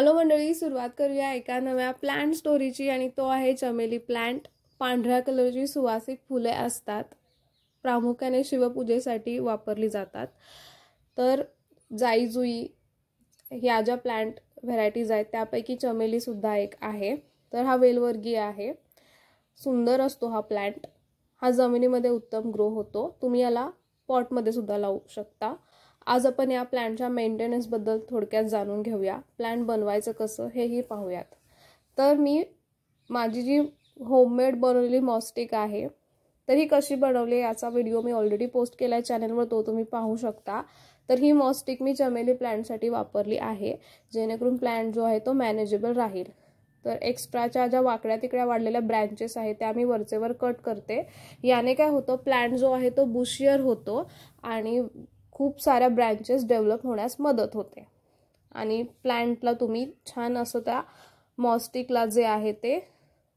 Hello मंडळी, सुरुवात करूया एका नव्या प्लांट स्टोरीची आणि तो आहे चमेली प्लांट। पांढऱ्या कलरची सुवासिक फुले असतात, प्रामुख्याने शिवपूजेसाठी वापरली जातात। तर जाईजुई ह्या ज्या प्लांट व्हरायटीज आहेत त्यापैकी चमेली सुद्धा एक आहे। तर हा वेलवर्गीय आहे, सुंदर असतो हा प्लांट। हा जमिनीमध्ये उत्तम ग्रो होतो, तुम्ही याला पॉट मध्ये सुद्धा लावू शकता। आज आपण या प्लांटच्या मेंटेनन्स बद्दल थोडक्यात जाणून घेऊया, प्लांट बनवायचं कसं हेही पाहूयात। तर मी माझी जी होममेड बनवलेली मॉस्टिक आहे, तर ही कशी बनवली याचा व्हिडिओ मी ऑलरेडी पोस्ट केलाय चॅनलवर, तो तुम्ही पाहू शकता। तर ही मॉस्टिक मी चमेली प्लांटसाठी वापरली आहे, जेणेकरून प्लांट जो आहे तो मॅनेजेबल राहील। तर एक्स्ट्राच्या ज्या वाकड्या तिकड्या वाढलेल्या ब्रँचेस आहेत त्या मी वरचेवर कट करते। याने काय होतं, प्लांट जो आहे तो बुशियर होतो आणि खूप साऱ्या ब्रँचेस डेव्हलप होण्यास मदत होते। आणि प्लांटला तुम्ही छान असं त्या मॉस्टिकला जे आहे ते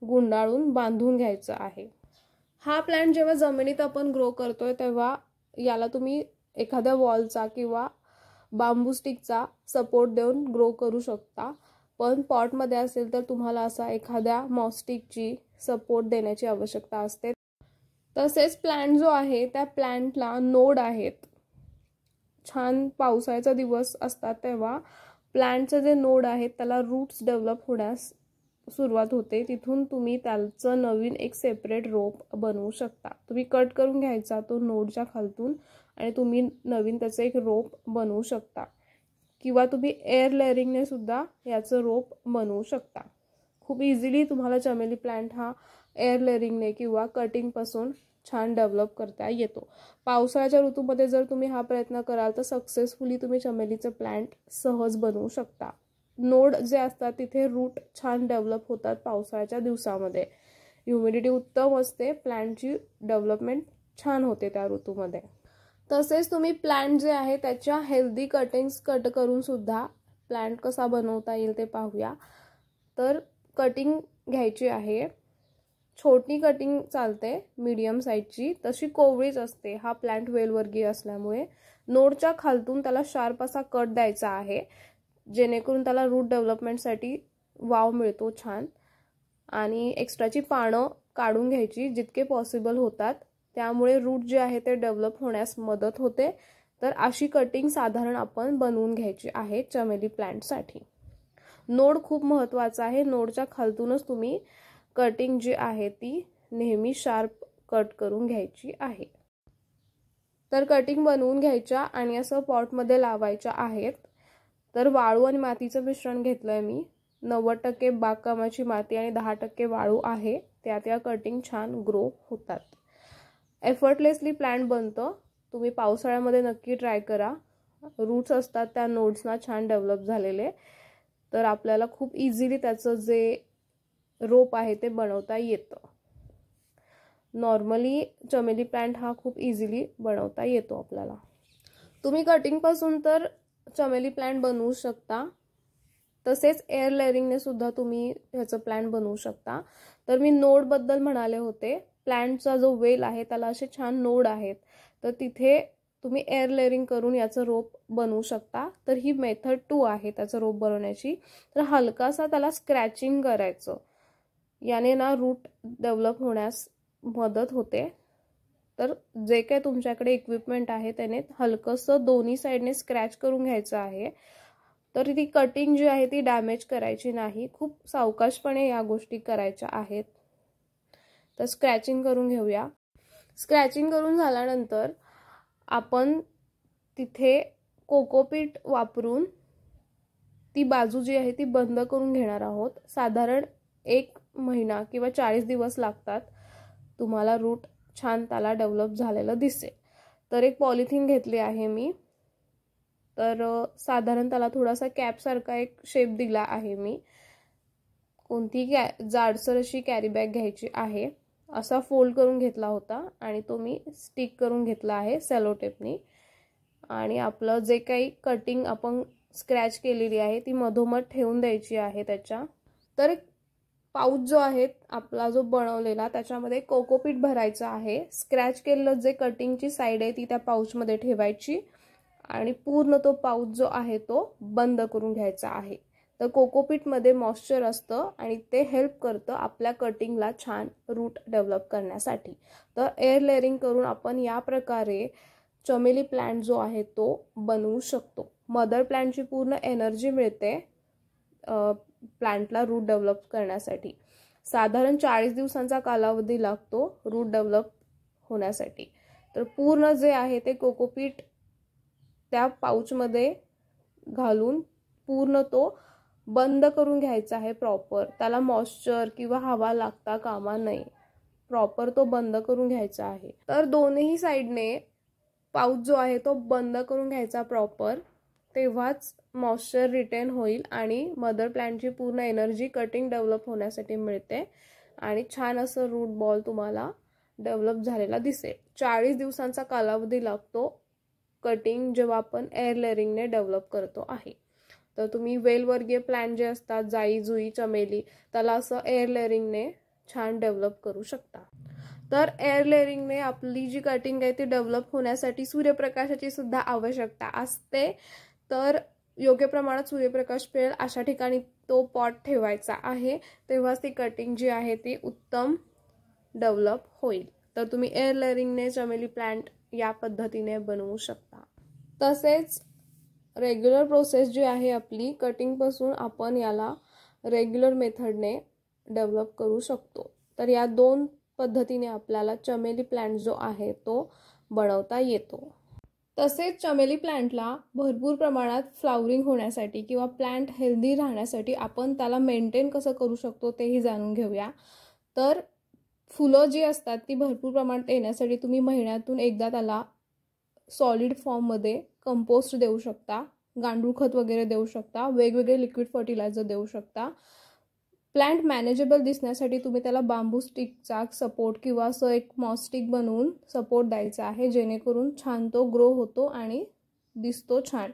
गुंडाळून बांधून घ्यायचं आहे। हा प्लांट जेव्हा जमिनीत आपण ग्रो करतोय तेव्हा याला तुम्ही एखाद्या वॉलचा किंवा बांबू स्टिकचा सपोर्ट देऊन ग्रो करू शकता, पण पॉटमध्ये असेल तर तुम्हाला असा एखाद्या मॉस्टिकची सपोर्ट देण्याची आवश्यकता असते। तसेच प्लांट जो आहे त्या प्लांटला नोड आहेत। छान पावसाळ्याचा दिवस असतात तेव्हा प्लांटचे जे नोड आहेत त्याला रूट्स डेव्हलप होण्यास सुरुवात होते, तिथून तुम्ही त्याचं नवीन एक सेपरेट रोप बनवू शकता। तुम्ही कट करून घ्यायचा तो नोडच्या खालतून आणि तुम्ही नवीन त्याचं एक रोप बनवू शकता, किंवा तुम्ही एअर लेअरिंगने सुद्धा याचं रोप बनवू शकता। खूप इझिली तुम्हाला चमेली प्लांट हा एअर लेअरिंगने किंवा कटिंग पासून छान डेव्हलप करता येतो। पावसाळ्याच्या ऋतूमध्ये जर तुम्ही हा प्रयत्न कराल तर सक्सेसफुली तुम्ही चमेलीचे प्लांट सहज बनवू शकता। नोड जे असतात तिथे रूट छान डेव्हलप होतात पावसाळ्याच्या दिवसामध्ये, ह्युमिडिटी उत्तम असते, प्लांटची डेव्हलपमेंट छान होते त्या ऋतूमध्ये। तसेच तुम्ही प्लांट जे आहे त्याच्या हेल्दी कटिंग्स कट करून सुद्धा प्लांट कसा बनवता येईल ते पाहूया। तर कटिंग घ्यायची आहे, छोटी कटिंग चालते, मीडियम साईजची, तशी कोवळीच असते। हा प्लांट वेलवर्गीय असल्यामुळे नोडच्या खालतून त्याला शार्प असा कट द्यायचा आहे, जेणेकरून त्याला रूट डेव्हलपमेंटसाठी वाव मिळतो छान। आणि एक्स्ट्राची पानं काढून घ्यायची जितके पॉसिबल होतात, त्यामुळे रूट जे आहे ते डेव्हलप होण्यास मदत होते। तर अशी कटिंग साधारण आपण बनवून घ्यायची आहे चमेली प्लांटसाठी। नोड खूप महत्त्वाचा आहे, नोडच्या खालतूनच तुम्ही कटिंग जी आहे ती नेहमी शार्प कट करून घ्यायची आहे। तर कटिंग बनवून घ्यायच्या आणि असं पॉटमध्ये लावायच्या आहेत। तर वाळू आणि मातीचं मिश्रण घेतलंय मी, 90% बागकामाची माती आणि 10% वाळू आहे, त्यात या कटिंग छान ग्रो होतात। एफर्टलेसली प्लांट बनतं, तुम्ही पावसाळ्यामध्ये नक्की ट्राय करा। रूट्स असतात त्या नोड्सना छान डेव्हलप झालेले, तर आपल्याला खूप इझिली त्याचं जे रोप आहे ते बनवता येतं। नॉर्मली चमेली प्लांट हा खूप इझिली बनवता येतो आपल्याला। तुम्ही कटिंग पासून तर चमेली प्लांट बनवू शकता, तसेच एअर लेअरिंगने सुद्धा तुम्ही ह्याचं प्लांट बनवू शकता। तर मी नोड बद्दल म्हणाले होते, प्लांटचा जो वेल आहे त्याला असे छान नोड आहेत, तर तिथे तुम्ही एअर लेअरिंग करून याचं रोप बनवू शकता। तर ही मेथड 2 आहे त्याचं रोप बनवण्याची। तर हलकासा त्याला स्क्रॅचिंग करायचं, याने ना रूट डेव्हलप होण्यास मदत होते। तर जे काय तुमच्याकडे इक्विपमेंट आहे त्याने हलकंसं दोन्ही साईडने स्क्रॅच करून घ्यायचं आहे। तर ती कटिंग जी आहे ती डॅमेज करायची नाही, खूप सावकाशपणे या गोष्टी करायच्या आहेत। तर स्क्रॅचिंग करून घेऊया। स्क्रॅचिंग करून झाल्यानंतर आपण तिथे कोकोपीट वापरून ती बाजू जी आहे ती बंद करून घेणार आहोत। साधारण 1 महिना किंवा 40 दिवस लागतात तुम्हाला रूट छान त्याला डेव्हलप झालेलं दिसेल। तर एक पॉलिथिन घेतली आहे मी, तर साधारण त्याला थोडासा कॅप सारखा एक शेप दिला आहे मी। कोणती जाडसर अशी कॅरी बॅग घ्यायची आहे, असा फोल्ड करून घेतला होता आणि तो मी स्टिक करून घेतला आहे सेलो टेपनी। आणि आपलं जे काही कटिंग आपण स्क्रॅच केलेली आहे ती मधोमध ठेवून द्यायची आहे त्याच्या। तर पाऊच जो आहे आपला जो बनवलेला त्याच्यामध्ये कोकोपीट भरायचं आहे। स्क्रॅच केलेलं जे कटिंगची साईड आहे ती त्या पाऊचमध्ये ठेवायची आणि पूर्ण तो पाऊच जो आहे तो बंद करून घ्यायचा आहे। तर कोकोपीटमध्ये मॉइश्चर असतं आणि ते हेल्प करतं आपल्या कटिंगला छान रूट डेव्हलप करण्यासाठी. तर एअर लेअरिंग करून आपण या प्रकारे चमेली प्लांट जो आहे तो बनवू शकतो. मदर प्लांटची पूर्ण एनर्जी मिळते प्लांटला रूट डेव्हलप करण्यासाठी. साधारण 40 दिवसांचा कालावधी लागतो रूट डेव्हलप होण्यासाठी. तर पूर्ण जे आहे ते कोकोपीट त्या पाऊचमध्ये घालून पूर्ण तो बंद करून घ्यायचा आहे प्रॉपर. त्याला मॉइश्चर किंवा हवा लागता कामा नये. प्रॉपर तो बंद करून घ्यायचा आहे. तर दोन्ही साईडने पाऊच जो आहे तो बंद करून घ्यायचा प्रॉपर. तेव्हाच मॉइश्चर रिटेन होईल आणि मदर प्लांटची पूर्ण एनर्जी कटिंग डेव्हलप होण्यासाठी मिळते आणि छान असं रूट बॉल तुम्हाला डेव्हलप झालेला दिसेल. 40 दिवसांचा कालावधी लागतो कटिंग जेव्हा आपण एअर लेअरिंगने डेव्हलप करतो आहे. तर तुम्ही वेलवर्गीय प्लांट जे असतात जाई जुई चमेली त्याला असं एअर लेअरिंगने छान डेव्हलप करू शकता. तर एअर लेअरिंगने आपली जी कटिंग आहे ती डेव्हलप होण्यासाठी सूर्यप्रकाशाची सुद्धा आवश्यकता असते. तर योग्य प्रमाणात सूर्यप्रकाश मिळेल अशा ठिकाणी तो पॉट ठेवायचा आहे. तेव्हाच ती कटिंग जी आहे ती उत्तम डेव्हलप होईल. तर तुम्ही एअर लेअरिंगने चमेली प्लांट या पद्धतीने बनवू शकता. तसेच रेग्युलर प्रोसेस जी आहे आपली कटिंगपासून आपण याला रेग्युलर मेथडने डेव्हलप करू शकतो. तर या दोन पद्धतीने आपल्याला चमेली प्लांट जो आहे तो बनवता येतो. तसेच चमेली प्लांटला भरपूर प्रमाणात फ्लावरिंग होण्यासाठी किंवा प्लांट हेल्दी राहण्यासाठी आपण त्याला मेंटेन कसं करू शकतो तेही जाणून घेऊया. तर फुलं जी असतात ती भरपूर प्रमाणात येण्यासाठी तुम्ही महिन्यातून एकदा त्याला सॉलिड फॉर्ममध्ये कंपोस्ट देऊ शकता, गांडूळ खत वगैरे देऊ शकता, वेगवेगळे लिक्विड फर्टिलायझर देऊ शकता. प्लांट मॅनेजेबल दिसण्यासाठी तुम्ही त्याला बांबू स्टिकचा सपोर्ट किंवा असं एक मॉस स्टिक बनवून सपोर्ट द्यायचा आहे जेणेकरून छान तो ग्रो होतो आणि दिसतो छान.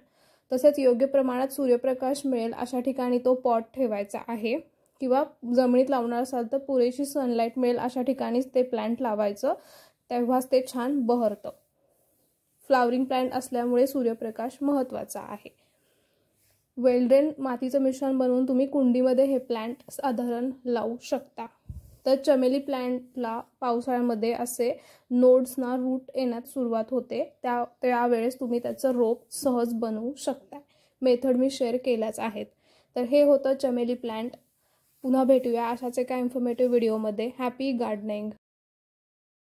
तसेच योग्य प्रमाणात सूर्यप्रकाश मिळेल अशा ठिकाणी तो पॉट ठेवायचा आहे किंवा जमिनीत लावणार असाल तर पुरेशी सनलाईट मिळेल अशा ठिकाणीच ते प्लांट लावायचं. तेव्हाच ते छान बहरतं. फ्लावरिंग प्लांट असल्यामुळे सूर्यप्रकाश महत्त्वाचा आहे. वेलड्रेन मातीचं मिश्रण बनवून तुम्ही कुंडीमध्ये हे प्लांट साधारण लावू शकता. तर चमेली प्लांटला पावसाळ्यामध्ये असे नोड्सना रूट येण्यास सुरुवात होते. त्यावेळेस तुम्ही त्याचं रोप सहज बनवू शकता. मेथड मी शेअर केल्याच आहेत. तर हे होतं चमेली प्लांट. पुन्हा भेटूया अशाच एका इन्फॉर्मेटिव्ह व्हिडिओमध्ये. Happy gardening.